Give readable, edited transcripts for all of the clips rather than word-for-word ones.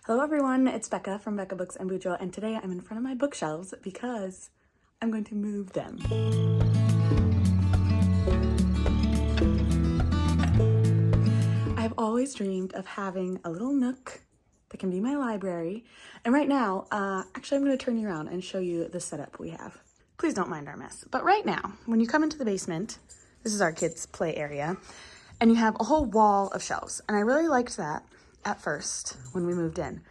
Hello everyone, it's Becca from Becca Books and Boudreaux, and today I'm in front of my bookshelves because I'm going to move them. I've always dreamed of having a little nook that can be my library, and right now, actually I'm going to turn you around and show you the setup we have. Please don't mind our mess, but right now, when you come into the basement, this is our kids' play area, and you have a whole wall of shelves, and I really liked that at first when we moved in.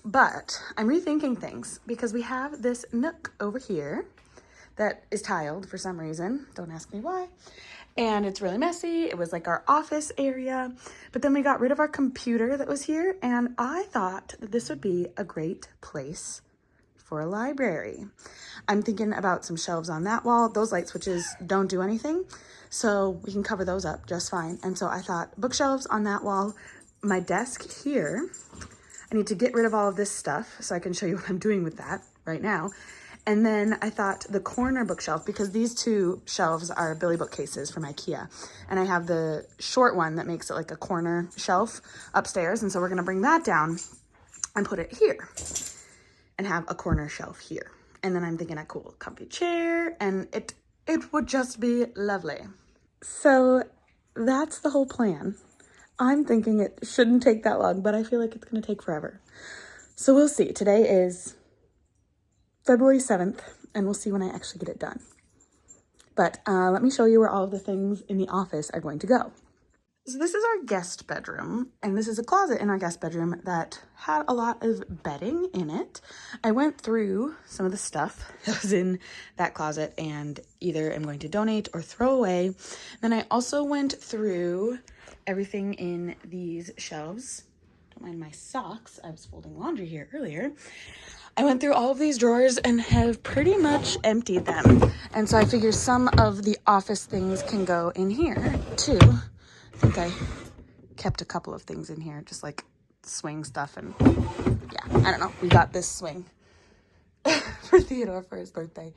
But I'm rethinking things because we have this nook over here that is tiled for some reason. Don't ask me why. And it's really messy. It was like our office area, but then we got rid of our computer that was here, and I thought that this would be a great place for a library. I'm thinking about some shelves on that wall. Those light switches don't do anything, so we can cover those up just fine. And so I thought bookshelves on that wall, my desk here. I need to get rid of all of this stuff so I can show you what I'm doing with that right now. And then I thought the corner bookshelf, because these two shelves are Billy bookcases from IKEA. And I have the short one that makes it like a corner shelf upstairs. And so we're gonna bring that down and put it here and have a corner shelf here. And then I'm thinking a cool comfy chair, and it would just be lovely. So that's the whole plan. I'm thinking it shouldn't take that long, but I feel like it's gonna take forever. So we'll see. Today is February 7th, and we'll see when I actually get it done. But let me show you where all of the things in the office are going to go. So this is our guest bedroom, and this is a closet in our guest bedroom that had a lot of bedding in it. I went through some of the stuff that was in that closet and either I'm going to donate or throw away. Then I also went through everything in these shelves. Don't mind my socks. I was folding laundry here earlier. I went through all of these drawers and have pretty much emptied them. And so I figure some of the office things can go in here too. I think I kept a couple of things in here, just like swing stuff, and yeah, I don't know. We got this swing for Theodore for his birthday,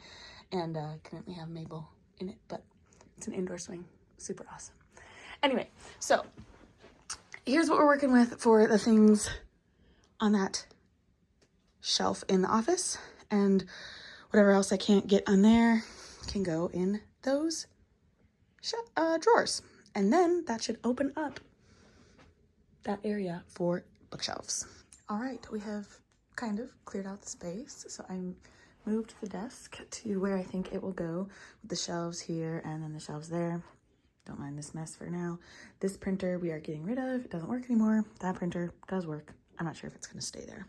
and currently have Mabel in it, but it's an indoor swing. Super awesome. Anyway, so here's what we're working with for the things on that shelf in the office, and whatever else I can't get on there can go in those drawers. And then that should open up that area for bookshelves. All right, we have kind of cleared out the space. So I moved the desk to where I think it will go, with the shelves here and then the shelves there. Don't mind this mess for now. This printer we are getting rid of. It doesn't work anymore. That printer does work. I'm not sure if it's gonna stay there.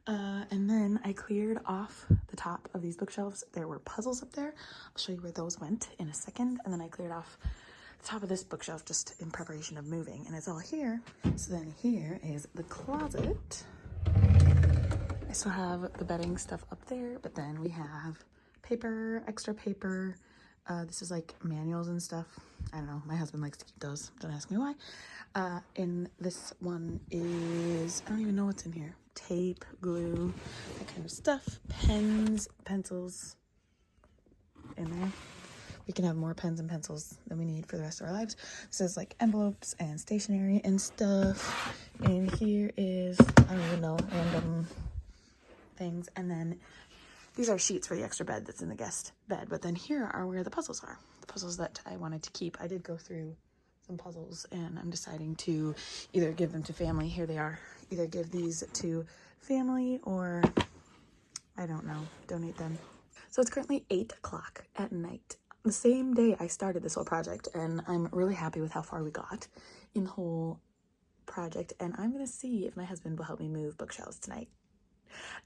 And then I cleared off the top of these bookshelves. There were puzzles up there. I'll show you where those went in a second. And then I cleared off the top of this bookshelf just in preparation of moving, and it's all here. So then here is the closet. I still have the bedding stuff up there, but then we have paper, extra paper. This is like manuals and stuff. I don't know, my husband likes to keep those. Don't ask me why. And this one is, I don't even know what's in here. Tape, glue, that kind of stuff. Pens, pencils in there. We can have more pens and pencils than we need for the rest of our lives. This is like envelopes and stationery and stuff. And here is, I don't even know, random things. And then these are sheets for the extra bed that's in the guest bed. But then here are where the puzzles are. The puzzles that I wanted to keep. I did go through some puzzles, and I'm deciding to either give them to family. Here they are. Either give these to family or, I don't know, donate them. So it's currently 8 o'clock at night. The same day I started this whole project, and I'm really happy with how far we got in the whole project, and I'm gonna see if my husband will help me move bookshelves tonight.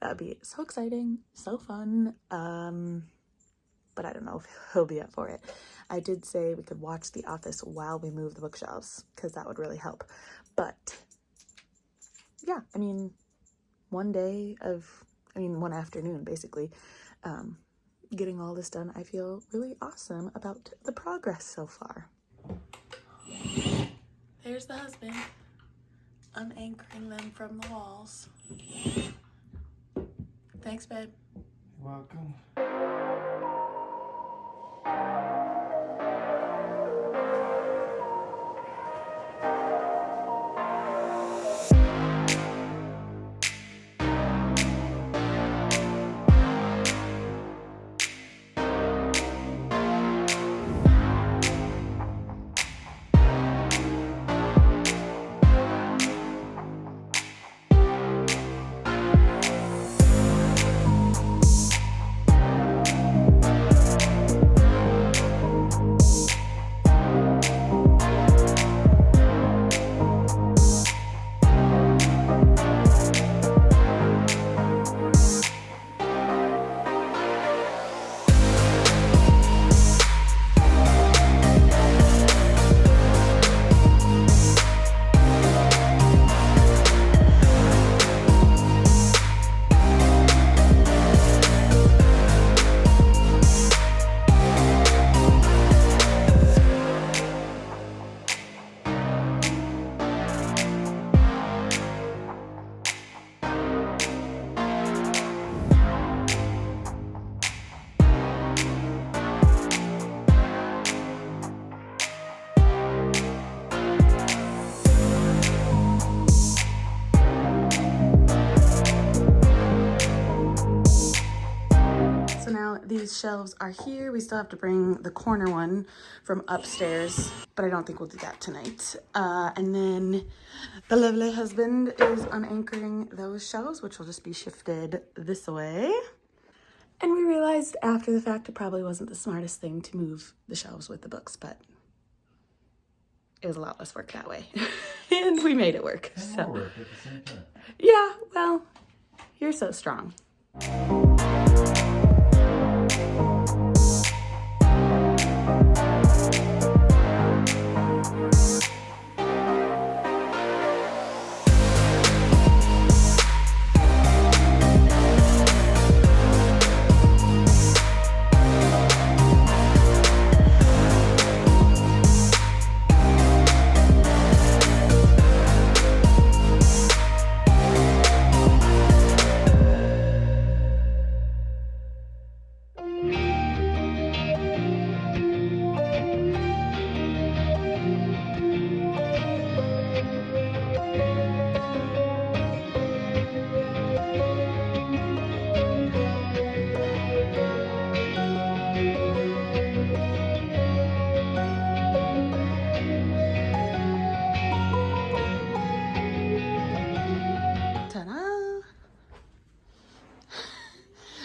That would be so exciting, so fun, but I don't know if he'll be up for it. I did say we could watch The Office while we move the bookshelves, because that would really help. But yeah, I mean, one afternoon basically, getting all this done, I feel really awesome about the progress so far. There's the husband, unanchoring them from the walls. Thanks, babe. You're welcome. these shelves are here. We still have to bring the corner one from upstairs, but I don't think we'll do that tonight. And then the lovely husband is unanchoring those shelves, which will just be shifted this way. And we realized after the fact it probably wasn't the smartest thing to move the shelves with the books, but it was a lot less work that way. And we made it work. And so more work at the same time. Yeah, well, you're so strong.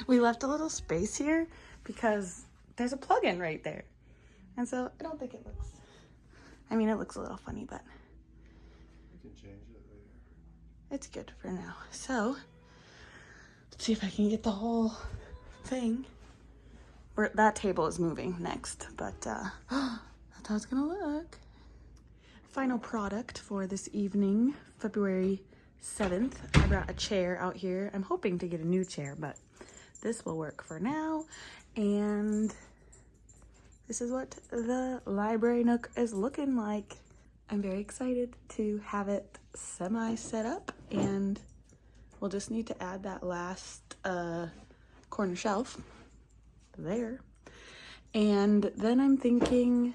We left a little space here because there's a plug-in right there. And so I don't think it looks, I mean, it looks a little funny, but You can change it later. it's good for now. So let's see if I can get the whole thing. That table is moving next, but that's how it's gonna look. Final product for this evening, February 7th. I brought a chair out here. I'm hoping to get a new chair, but this will work for now. And this is what the library nook is looking like. I'm very excited to have it semi set up, and we'll just need to add that last corner shelf there. And then I'm thinking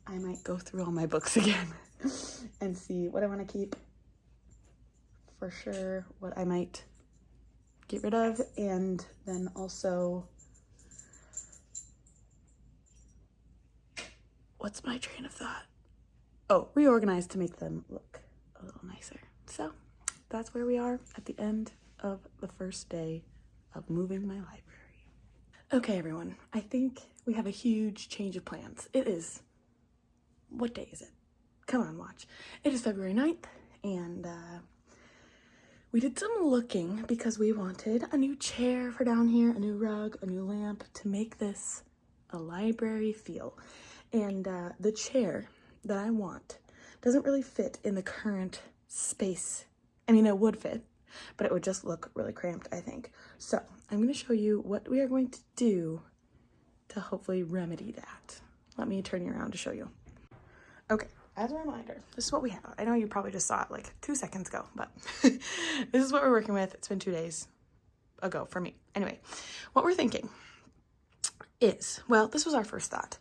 I might go through all my books again and see what I want to keep for sure, what I might get rid of, and then also, what's my train of thought? Oh, reorganize to make them look a little nicer. So that's where we are at the end of the first day of moving my library. Okay, everyone, I think we have a huge change of plans. It is, what day is it? Come on, watch. It is February 9th, and we did some looking because we wanted a new chair for down here, a new rug, a new lamp to make this a library feel. And the chair that I want doesn't really fit in the current space. I mean, it would fit, but it would just look really cramped, I think. So I'm going to show you what we are going to do to hopefully remedy that. Let me turn you around to show you. Okay. As a reminder, this is what we have. I know you probably just saw it like 2 seconds ago, but this is what we're working with. It's been 2 days ago for me. Anyway, what we're thinking is, well, this was our first thought.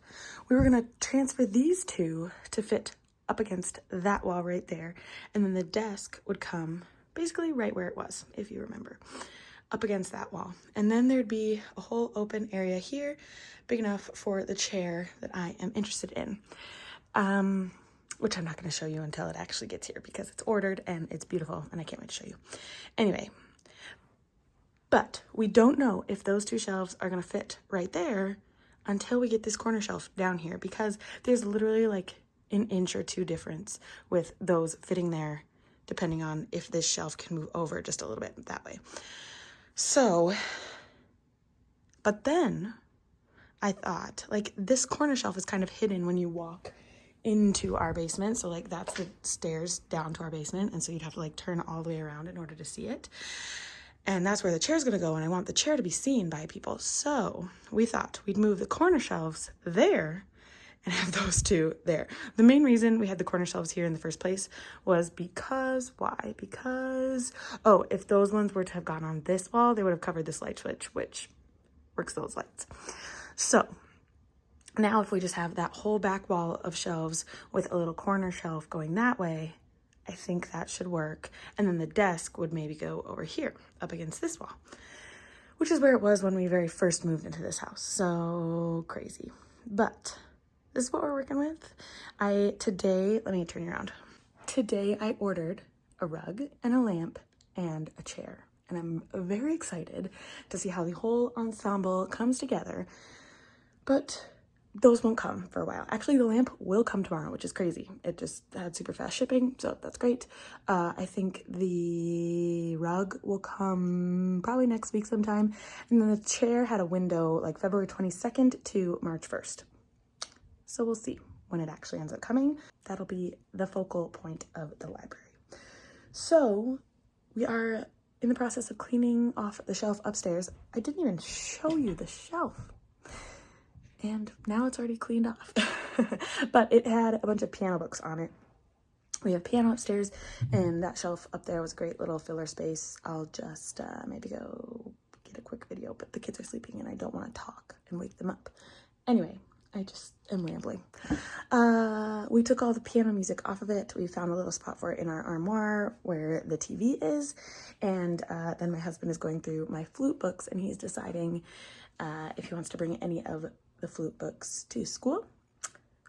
We were going to transfer these two to fit up against that wall right there, and then the desk would come basically right where it was, if you remember, up against that wall. And then there'd be a whole open area here, big enough for the chair that I am interested in. Which I'm not going to show you until it actually gets here because it's ordered and it's beautiful and I can't wait to show you. Anyway, but we don't know if those two shelves are going to fit right there until we get this corner shelf down here, because there's literally like an inch or two difference with those fitting there, depending on if this shelf can move over just a little bit that way. So, but then I thought, like, this corner shelf is kind of hidden when you walk into our basement. So like that's the stairs down to our basement, and so you'd have to like turn all the way around in order to see it, and that's where the chair's gonna go, and I want the chair to be seen by people. So we thought we'd move the corner shelves there and have those two there. The main reason we had the corner shelves here in the first place was because, why? Because, oh, if those ones were to have gone on this wall, they would have covered this light switch, which works those lights. So now if we just have that whole back wall of shelves with a little corner shelf going that way, I think that should work. And then the desk would maybe go over here up against this wall. which is where it was when we very first moved into this house. So crazy. But this is what we're working with. Today, let me turn you around. Today I ordered a rug and a lamp and a chair. And I'm very excited to see how the whole ensemble comes together. But those won't come for a while. Actually, the lamp will come tomorrow, which is crazy. It just had super fast shipping, so that's great. I think the rug will come probably next week sometime. And then the chair had a window like February 22nd to March 1st. So we'll see when it actually ends up coming. That'll be the focal point of the library. So we are in the process of cleaning off the shelf upstairs. I didn't even show you the shelf. And now it's already cleaned off. But it had a bunch of piano books on it. We have piano upstairs, and that shelf up there was a great little filler space. I'll just maybe go get a quick video, but the kids are sleeping and I don't want to talk and wake them up. Anyway, I just am rambling. We took all the piano music off of it. We found a little spot for it in our armoire where the TV is. And then my husband is going through my flute books, and he's deciding if he wants to bring any of the flute books to school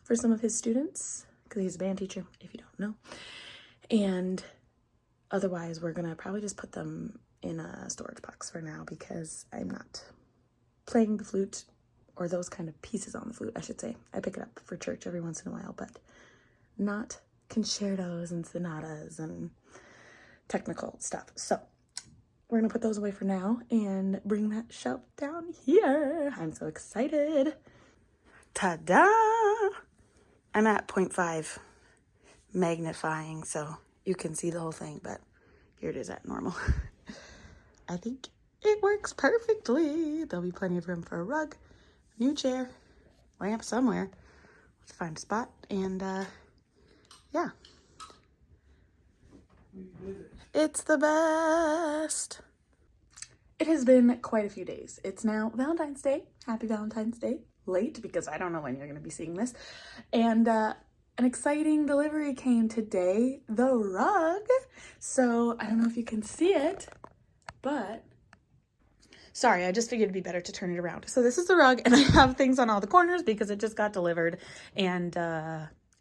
for some of his students, because he's a band teacher, if you don't know. And otherwise, we're gonna probably just put them in a storage box for now, because I'm not playing the flute, or those kind of pieces on the flute, I should say. I pick it up for church every once in a while, but not concertos and sonatas and technical stuff. So we're gonna put those away for now and bring that shelf down here. I'm so excited. Ta-da! I'm at 0.5 magnifying, so you can see the whole thing, but here it is at normal. I think it works perfectly. There'll be plenty of room for a rug, new chair, lamp somewhere. Let's find a spot, and yeah. It's the best. It has been quite a few days. It's now Valentine's Day. Happy Valentine's Day. Late, because I don't know when you're going to be seeing this. And an exciting delivery came today. The rug. So I don't know if you can see it, but sorry, I just figured it'd be better to turn it around. So this is the rug, and I have things on all the corners because it just got delivered, and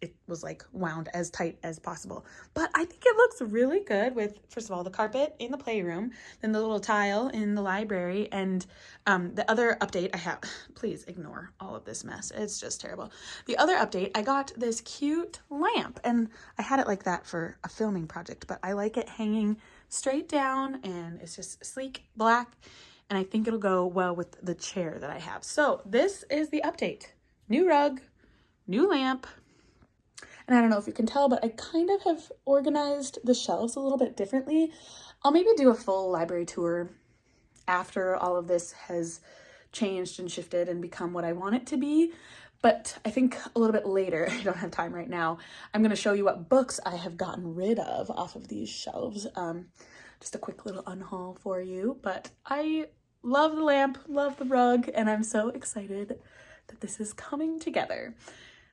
it was like wound as tight as possible. But I think it looks really good with, first of all, the carpet in the playroom, then the little tile in the library, and the other update I have, please ignore all of this mess. It's just terrible. The other update, I got this cute lamp, and I had it like that for a filming project, but I like it hanging straight down, and it's just sleek black, and I think it'll go well with the chair that I have. So this is the update. New rug, new lamp. And I don't know if you can tell, but I kind of have organized the shelves a little bit differently. I'll maybe do a full library tour after all of this has changed and shifted and become what I want it to be. But I think a little bit later, I don't have time right now, I'm going to show you what books I have gotten rid of off of these shelves. Just a quick little unhaul for you. But I love the lamp, love the rug, and I'm so excited that this is coming together.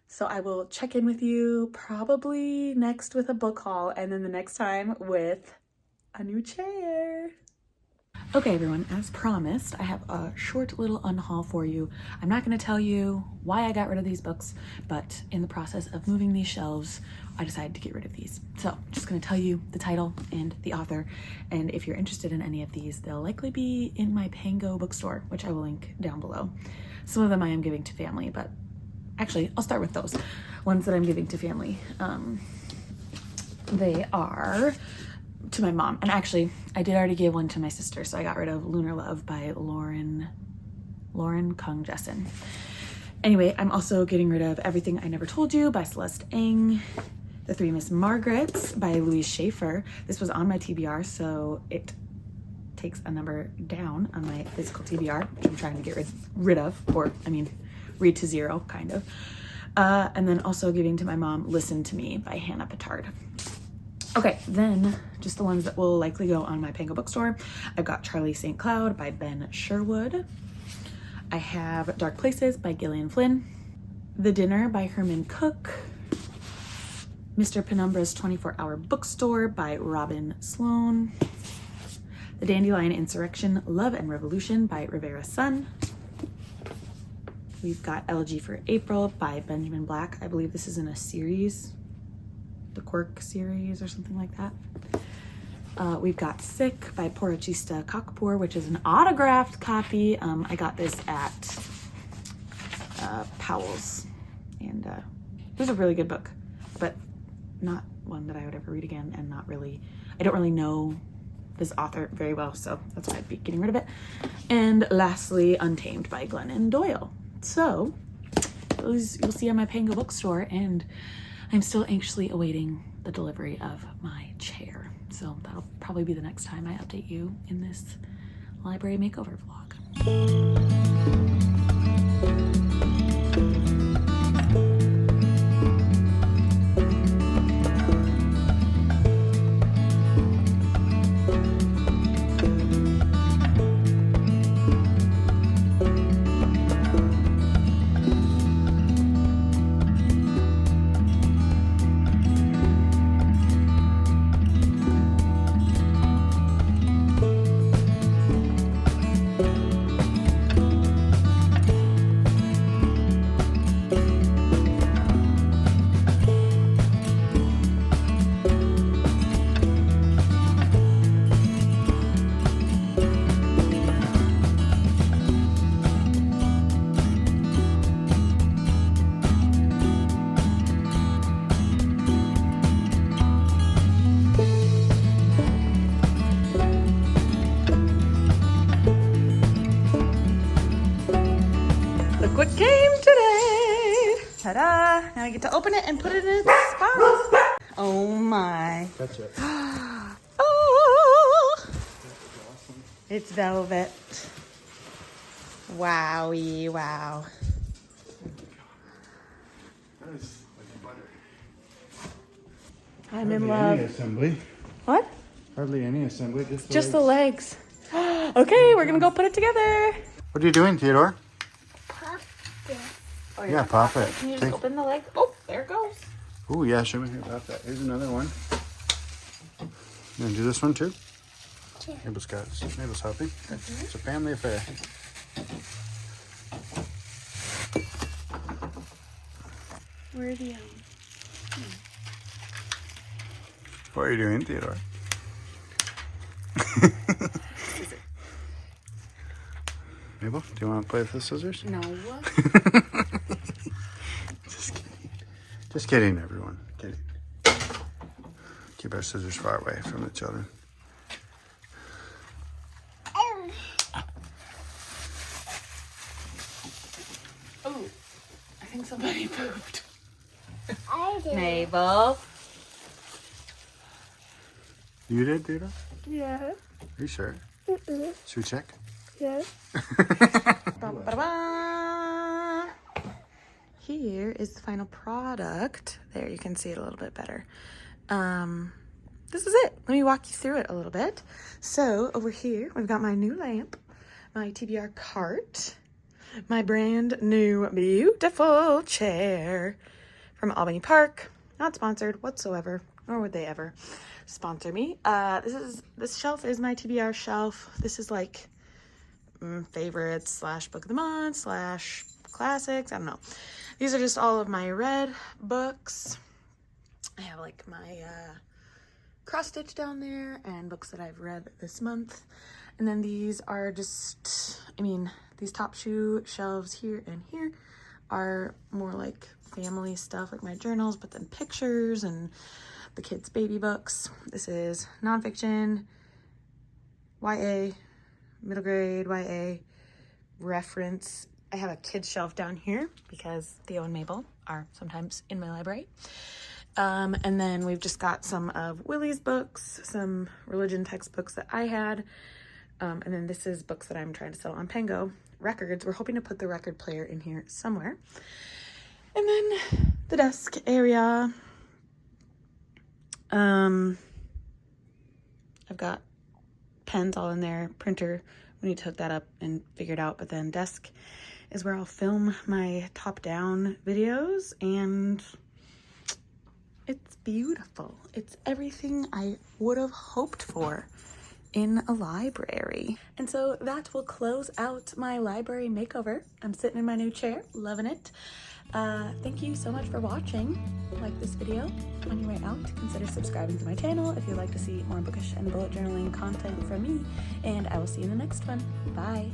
So I will check in with you probably next with a book haul, and then the next time with a new chair. Okay, everyone, as promised, I have a short little unhaul for you. I'm not going to tell you why I got rid of these books, but in the process of moving these shelves, I decided to get rid of these. So I'm just going to tell you the title and the author, and if you're interested in any of these, they'll likely be in my Pango bookstore, which I will link down below. Some of them I am giving to family, but actually, I'll start with those ones that I'm giving to family. They are to my mom, and actually, I did already give one to my sister, so I got rid of Lunar Love by Lauren Kung Jessen. Anyway, I'm also getting rid of Everything I Never Told You by Celeste Ng, The Three Miss Margarets by Louise Schaefer. This was on my TBR, so it takes a number down on my physical TBR, which I'm trying to get rid of, or I mean, read to zero, kind of. And then also giving to my mom, Listen to Me by Hannah Pittard. Okay, then just the ones that will likely go on my Pango bookstore. I've got Charlie St. Cloud by Ben Sherwood. I have Dark Places by Gillian Flynn. The Dinner by Herman Cook. Mr. Penumbra's 24-Hour Bookstore by Robin Sloan. The Dandelion Insurrection, Love and Revolution by Rivera's Son. We've got Elegy for April by Benjamin Black. I believe this is in a series, the Quirk series or something like that. We've got Sick by Porachista Kakapur, which is an autographed copy. I got this at Powell's, and it was a really good book, but not one that I would ever read again, and I don't really know this author very well, so that's why I'd be getting rid of it. And lastly, Untamed by Glennon Doyle. So you'll see on my Pango bookstore, and I'm still anxiously awaiting the delivery of my chair. So that'll probably be the next time I update you in this library makeover vlog. What came today? Ta-da! Now I get to open it and put it in its spot. Oh my. Touch it. Oh! It's velvet. Wowie, wow. That is like butter. I'm in Hardly any love. assembly. What? Hardly any assembly. Just the legs. Okay, we're gonna go put it together. What are you doing, Theodore? Oh, Yeah, pop it. Can you just open the leg? Oh, there it goes. Oh, yeah, show me here. Pop that. Here's another one. You want to do this one too? Sure. Mabel's helping. It's a family affair. Where are the What are you doing, Theodore? Mabel, do you want to play with the scissors? No. Just kidding, everyone. Kidding. Keep our scissors far away from the children. Oh, I think somebody pooped. I did. Mabel. You did, Theodore? Yeah. Are you sure? Should we check? Yeah. Ba-ba-ba. Here is the final product. There, you can see it a little bit better. This is it. Let me walk you through it a little bit. So over here, we've got my new lamp, my TBR cart, my brand new beautiful chair from Albany Park. Not sponsored whatsoever, nor would they ever sponsor me. This shelf is my TBR shelf. This is like favorites / book of the month / classics. I don't know. These are just all of my read books. I have like my cross stitch down there and books that I've read this month. And then these are just, these top shoe shelves here and here are more like family stuff, like my journals, but then pictures and the kids' baby books. This is nonfiction, YA, middle grade, YA, reference. I have a kids shelf down here because Theo and Mabel are sometimes in my library. And then we've just got some of Willie's books, some religion textbooks that I had. And then this is books that I'm trying to sell on Pango. Records. We're hoping to put the record player in here somewhere. And then the desk area. I've got pens all in there, printer. We need to hook that up and figure it out. But then desk is where I'll film my top-down videos, and it's beautiful. It's everything I would have hoped for in a library. And so that will close out my library makeover. I'm sitting in my new chair, loving it. Thank you so much for watching. Like this video. On your way out, consider subscribing to my channel if you'd like to see more bookish and bullet journaling content from me, and I will see you in the next one. Bye.